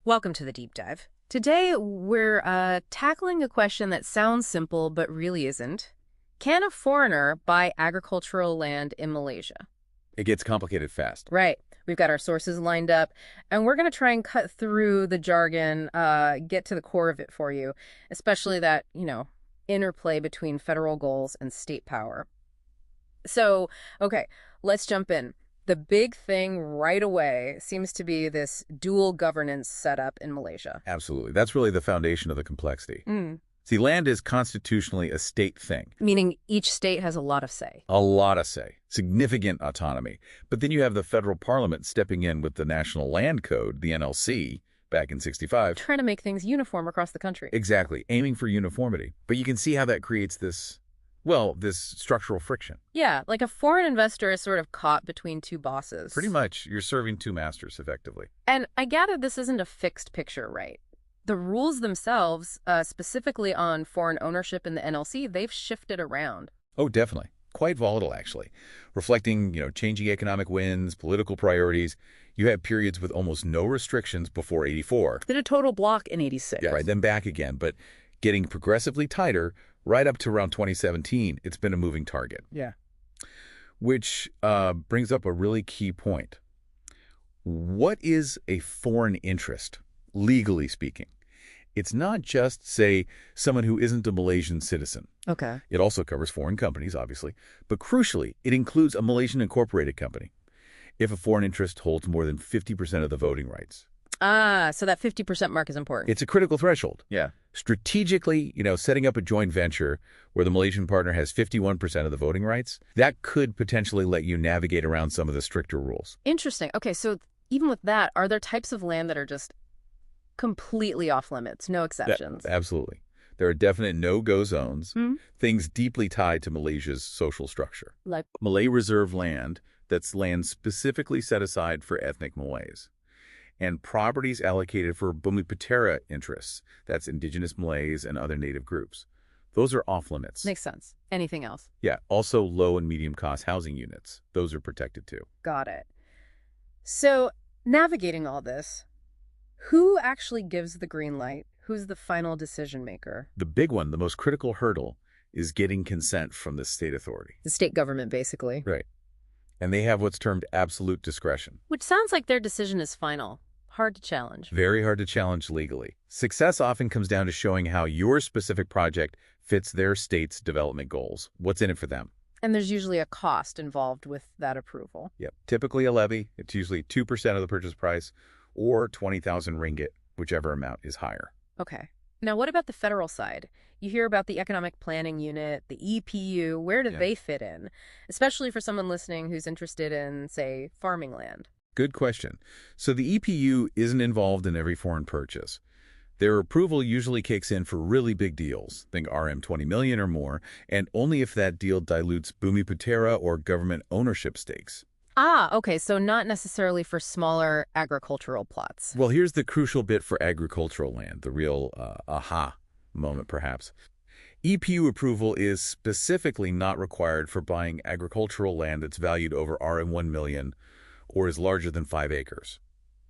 Welcome to the deep dive. Today, we're tackling a question that sounds simple but really isn't. Can a foreigner buy agricultural land in Malaysia? It gets complicated fast. Right. We've got our sources lined up, and we're going to try and cut through the jargon, get to the core of it for you, especially that, interplay between federal goals and state power. So, okay, let's jump in. The big thing right away seems to be this dual governance setup in Malaysia. Absolutely. That's really the foundation of the complexity. Mm. See, land is constitutionally a state thing. Meaning each state has a lot of say. A lot of say. Significant autonomy. But then you have the federal parliament stepping in with the National Land Code, the NLC, back in '65. Trying to make things uniform across the country. Exactly. Aiming for uniformity. But you can see how that creates this structural friction. Yeah, like a foreign investor is sort of caught between two bosses. Pretty much. You're serving two masters, effectively. And I gather this isn't a fixed picture, right? The rules themselves, specifically on foreign ownership in the NLC, they've shifted around. Oh, definitely. Quite volatile, actually. Reflecting, changing economic winds, political priorities. You had periods with almost no restrictions before '84. Did a total block in '86. Yes. Right, then back again. But getting progressively tighter right up to around 2017, it's been a moving target. Yeah. Which brings up a really key point. What is a foreign interest, legally speaking? It's not just, say, someone who isn't a Malaysian citizen. Okay. It also covers foreign companies, obviously. But crucially, it includes a Malaysian incorporated company if a foreign interest holds more than 50% of the voting rights. Ah, so that 50% mark is important. It's a critical threshold. Yeah. Strategically, setting up a joint venture where the Malaysian partner has 51% of the voting rights, that could potentially let you navigate around some of the stricter rules. Interesting. Okay, so even with that, are there types of land that are just completely off limits, no exceptions? Absolutely. There are definite no-go zones, things deeply tied to Malaysia's social structure. Like Malay Reserve land, that's land specifically set aside for ethnic Malays. And properties allocated for Bumi Putera interests, that's indigenous Malays and other native groups. Those are off limits. Makes sense. Anything else? Yeah, also low and medium cost housing units. Those are protected too. Got it. So navigating all this, who actually gives the green light? Who's the final decision maker? The big one, the most critical hurdle, is getting consent from the state authority. The state government, basically. Right. And they have what's termed absolute discretion. Which sounds like their decision is final. Hard to challenge. Very hard to challenge legally. Success often comes down to showing how your specific project fits their state's development goals. What's in it for them? And there's usually a cost involved with that approval. Yep. Typically a levy. It's usually 2% of the purchase price or 20,000 ringgit, whichever amount is higher. Okay. Now, what about the federal side? You hear about the Economic Planning Unit, the EPU. Where do they fit in? Especially for someone listening who's interested in, say, farming land. Good question. So the EPU isn't involved in every foreign purchase. Their approval usually kicks in for really big deals, think RM 20 million or more, and only if that deal dilutes Bumi Putera or government ownership stakes. Ah, okay, so not necessarily for smaller agricultural plots. Well, here's the crucial bit for agricultural land, the real aha moment, perhaps. EPU approval is specifically not required for buying agricultural land that's valued over RM 1 million or is larger than 5 acres.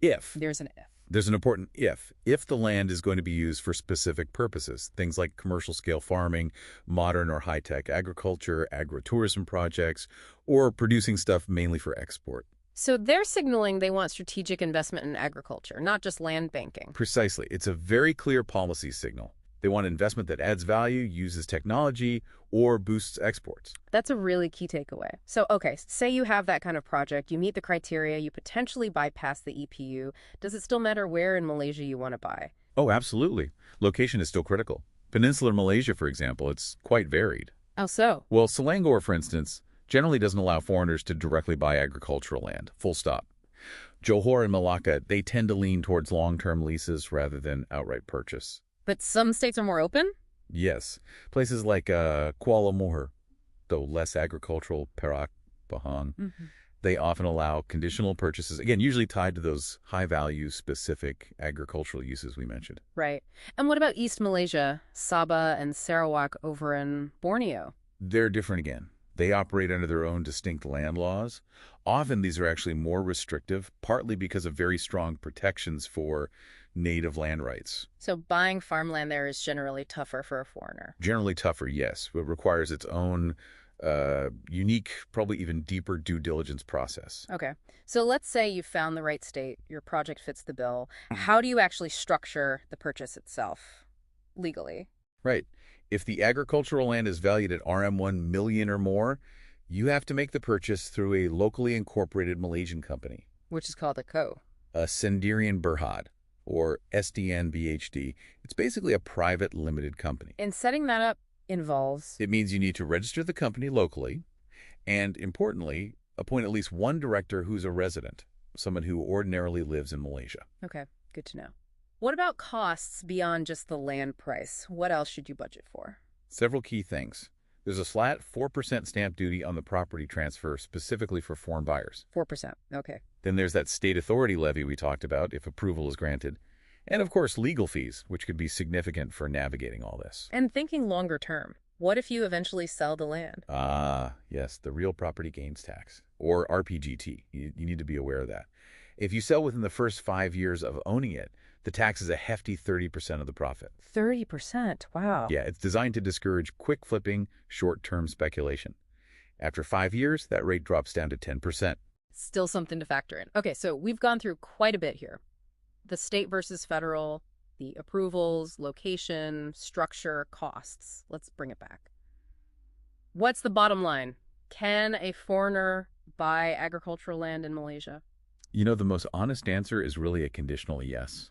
If. There's an if. There's an important if. If the land is going to be used for specific purposes, things like commercial-scale farming, modern or high-tech agriculture, agritourism projects, or producing stuff mainly for export. So they're signaling they want strategic investment in agriculture, not just land banking. Precisely. It's a very clear policy signal. They want investment that adds value, uses technology, or boosts exports. That's a really key takeaway. So, okay, say you have that kind of project, you meet the criteria, you potentially bypass the EPU. Does it still matter where in Malaysia you want to buy? Oh, absolutely. Location is still critical. Peninsular Malaysia, for example, it's quite varied. How so? Well, Selangor, for instance, generally doesn't allow foreigners to directly buy agricultural land, full stop. Johor and Malacca, they tend to lean towards long-term leases rather than outright purchase. But some states are more open? Yes. Places like Kuala Lumpur, though less agricultural, Perak, Pahang, they often allow conditional purchases, again, usually tied to those high-value specific agricultural uses we mentioned. Right. And what about East Malaysia, Sabah and Sarawak over in Borneo? They're different again. They operate under their own distinct land laws. Often these are actually more restrictive, partly because of very strong protections for native land rights. So buying farmland there is generally tougher for a foreigner. Generally tougher, yes. It requires its own unique, probably even deeper due diligence process. Okay. So let's say you found the right state, your project fits the bill. How do you actually structure the purchase itself legally? Right. If the agricultural land is valued at RM1 million or more, you have to make the purchase through a locally incorporated Malaysian company, Which is called a co. a Sdn Bhd, or Sdn Bhd. It's basically a private limited company. And setting that up involves. It means you need to register the company locally and, importantly, appoint at least one director who's a resident, someone who ordinarily lives in Malaysia. Okay, good to know. What about costs beyond just the land price? What else should you budget for? Several key things. There's a flat 4% stamp duty on the property transfer specifically for foreign buyers. 4%. Okay. Then there's that state authority levy we talked about if approval is granted. And of course, legal fees, which could be significant for navigating all this. And thinking longer term, what if you eventually sell the land? Ah, yes, the real property gains tax, or RPGT. You need to be aware of that. If you sell within the first 5 years of owning it, the tax is a hefty 30% of the profit. 30%. Wow. Yeah, it's designed to discourage quick flipping, short-term speculation. After 5 years, that rate drops down to 10%. Still something to factor in. Okay, so we've gone through quite a bit here. The state versus federal, the approvals, location, structure, costs. Let's bring it back. What's the bottom line? Can a foreigner buy agricultural land in Malaysia? You know, the most honest answer is really a conditional yes.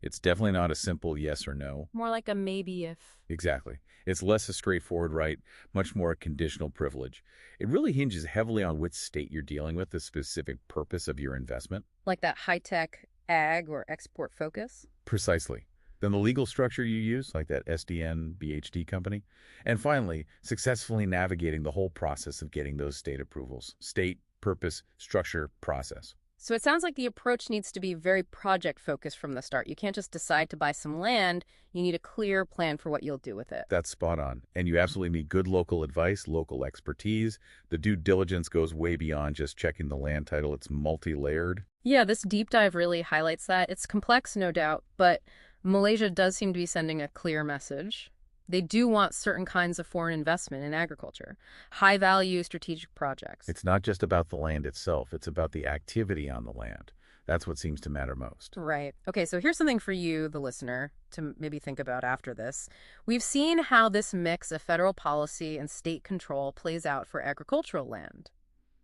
It's definitely not a simple yes or no. More like a maybe if. Exactly. It's less a straightforward right, much more a conditional privilege. It really hinges heavily on which state you're dealing with, the specific purpose of your investment. Like that high-tech ag or export focus? Precisely. Then the legal structure you use, like that Sdn Bhd company. And finally, successfully navigating the whole process of getting those state approvals. State, purpose, structure, process. So it sounds like the approach needs to be very project-focused from the start. You can't just decide to buy some land. You need a clear plan for what you'll do with it. That's spot on. And you absolutely need good local advice, local expertise. The due diligence goes way beyond just checking the land title. It's multi-layered. Yeah, this deep dive really highlights that. It's complex, no doubt, but Malaysia does seem to be sending a clear message. They do want certain kinds of foreign investment in agriculture, high-value strategic projects. It's not just about the land itself. It's about the activity on the land. That's what seems to matter most. Right. Okay, so here's something for you, the listener, to maybe think about after this. We've seen how this mix of federal policy and state control plays out for agricultural land.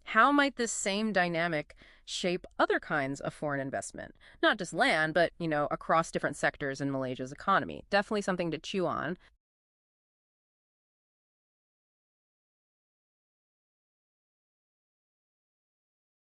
How might this same dynamic shape other kinds of foreign investment? Not just land, but, across different sectors in Malaysia's economy. Definitely something to chew on.